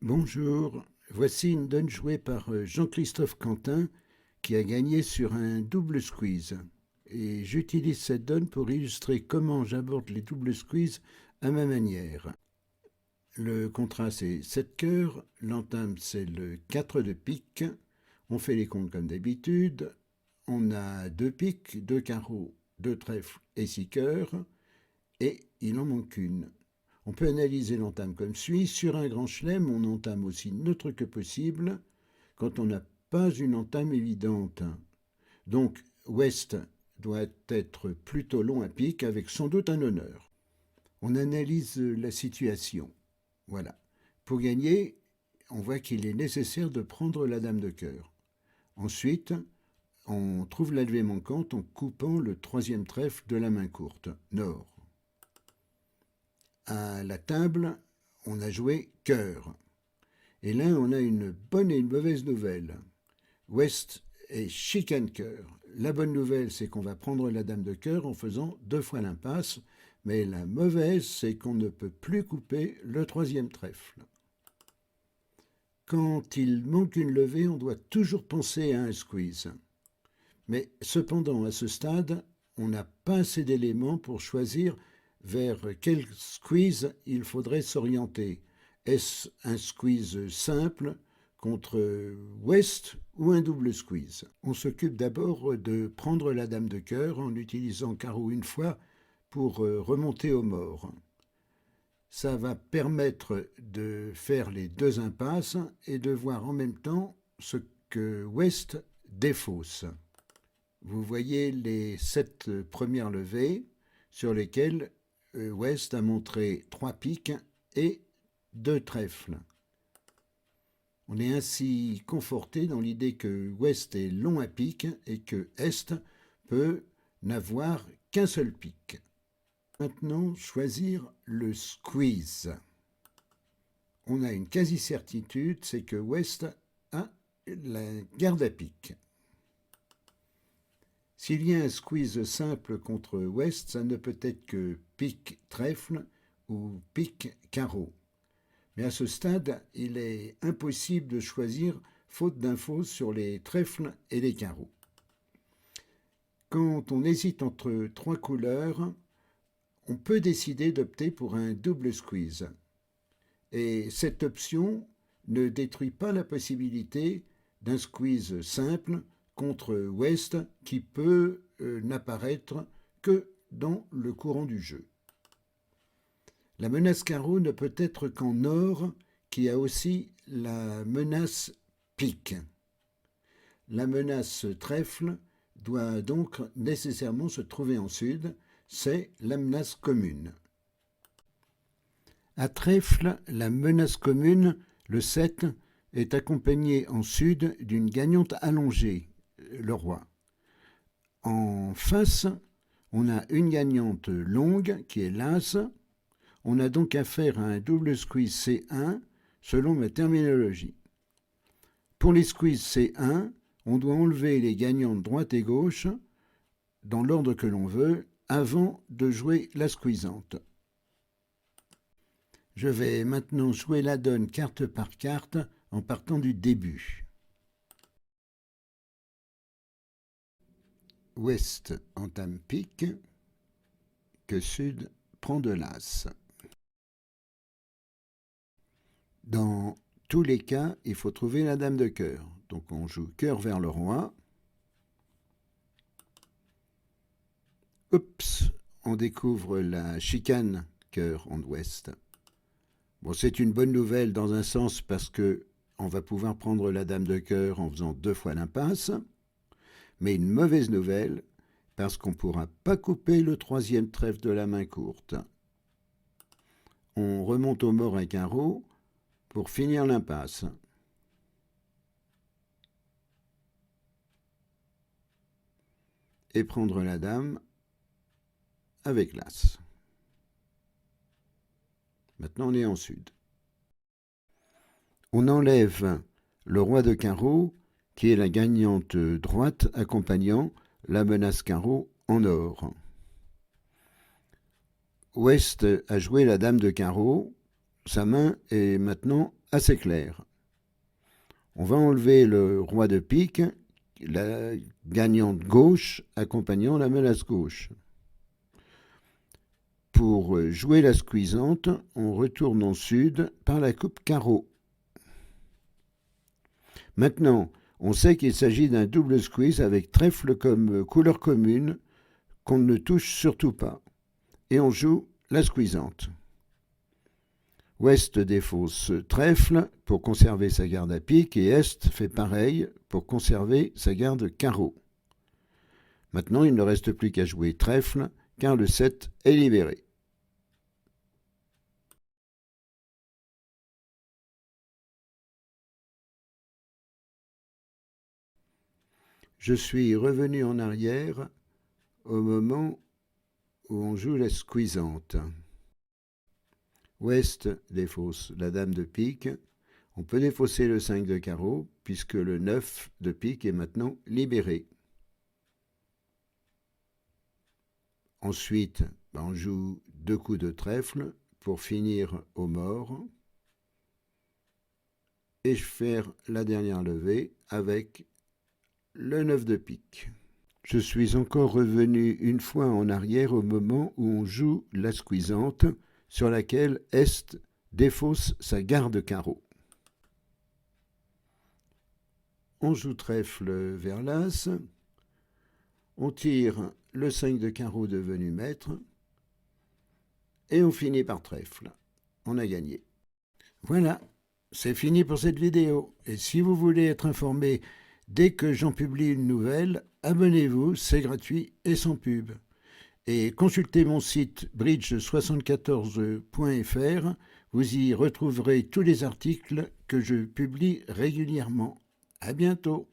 Bonjour, voici une donne jouée par Jean-Christophe Quentin qui a gagné sur un double squeeze. Et j'utilise cette donne pour illustrer comment j'aborde les doubles squeeze à ma manière. Le contrat c'est 7 cœurs, l'entame c'est le 4 de pique. On fait les comptes comme d'habitude. On a 2 piques, 2 carreaux, 2 trèfles et 6 cœurs. Et il en manque une. On peut analyser l'entame comme suit. Sur un grand chelem, on entame aussi neutre que possible quand on n'a pas une entame évidente. Donc, Ouest doit être plutôt long à pique avec sans doute un honneur. On analyse la situation. Voilà. Pour gagner, on voit qu'il est nécessaire de prendre la dame de cœur. Ensuite, on trouve la levée manquante en coupant le troisième trèfle de la main courte, nord. À la table, on a joué cœur. Et là, on a une bonne et une mauvaise nouvelle. Ouest est chicane cœur. La bonne nouvelle, c'est qu'on va prendre la dame de cœur en faisant 2 fois l'impasse. Mais la mauvaise, c'est qu'on ne peut plus couper le troisième trèfle. Quand il manque une levée, on doit toujours penser à un squeeze. Mais cependant, à ce stade, on n'a pas assez d'éléments pour choisir vers quel squeeze il faudrait s'orienter. Est-ce un squeeze simple contre Ouest ou un double squeeze? On s'occupe d'abord de prendre la dame de cœur en utilisant carreau une fois pour remonter au mort. Ça va permettre de faire les 2 impasses et de voir en même temps ce que Ouest défausse. Vous voyez les 7 premières levées sur lesquelles Ouest a montré 3 piques et 2 trèfles. On est ainsi conforté dans l'idée que Ouest est long à pique et que Est peut n'avoir qu'un seul pique. Maintenant, choisir le squeeze. On a une quasi-certitude, c'est que Ouest a la garde à pique. S'il y a un squeeze simple contre Ouest, ça ne peut être que pique trèfle ou pique carreau. Mais à ce stade, il est impossible de choisir faute d'infos sur les trèfles et les carreaux. Quand on hésite entre 3 couleurs, on peut décider d'opter pour un double squeeze. Et cette option ne détruit pas la possibilité d'un squeeze simple contre Ouest qui peut n'apparaître que dans le courant du jeu. La menace carreau ne peut être qu'en or, qui a aussi la menace pique. La menace trèfle doit donc nécessairement se trouver en sud, c'est la menace commune. À trèfle, la menace commune, le 7, est accompagnée en sud d'une gagnante allongée, le roi. En face, on a une gagnante longue qui est l'as. On a donc affaire à un double squeeze C1 selon ma terminologie. Pour les squeezes C1, on doit enlever les gagnantes droite et gauche dans l'ordre que l'on veut avant de jouer la squeezante. Je vais maintenant jouer la donne carte par carte en partant du début. Ouest entame pique, que Sud prend de l'as. Dans tous les cas, il faut trouver la dame de cœur. Donc on joue cœur vers le roi. Oups, on découvre la chicane cœur en ouest. Bon, c'est une bonne nouvelle dans un sens parce que on va pouvoir prendre la dame de cœur en faisant 2 fois l'impasse, mais une mauvaise nouvelle parce qu'on ne pourra pas couper le troisième trèfle de la main courte. On remonte au mort un carreau pour finir l'impasse. Et prendre la dame avec l'as. Maintenant, on est en sud. On enlève le roi de carreau, qui est la gagnante droite accompagnant la menace carreau en or. Ouest a joué la dame de carreau, sa main est maintenant assez claire. On va enlever le roi de pique, la gagnante gauche accompagnant la menace gauche. Pour jouer la squeezante, on retourne en sud par la coupe carreau. Maintenant, on sait qu'il s'agit d'un double squeeze avec trèfle comme couleur commune qu'on ne touche surtout pas. Et on joue la squeezante. Ouest défausse trèfle pour conserver sa garde à pique et Est fait pareil pour conserver sa garde carreau. Maintenant, il ne reste plus qu'à jouer trèfle car le 7 est libéré. Je suis revenu en arrière au moment où on joue la squeezante. Ouest défausse la dame de pique. On peut défausser le 5 de carreau puisque le 9 de pique est maintenant libéré. Ensuite, on joue 2 coups de trèfle pour finir au mort et faire la dernière levée avec le 9 de pique. Je suis encore revenu une fois en arrière au moment où on joue la squeezante sur laquelle Est défausse sa garde carreau. On joue trèfle vers l'as, on tire le 5 de carreau devenu maître et on finit par trèfle. On a gagné. Voilà, c'est fini pour cette vidéo. Et si vous voulez être informé dès que j'en publie une nouvelle, abonnez-vous, c'est gratuit et sans pub. Et consultez mon site bridge74.fr, vous y retrouverez tous les articles que je publie régulièrement. À bientôt.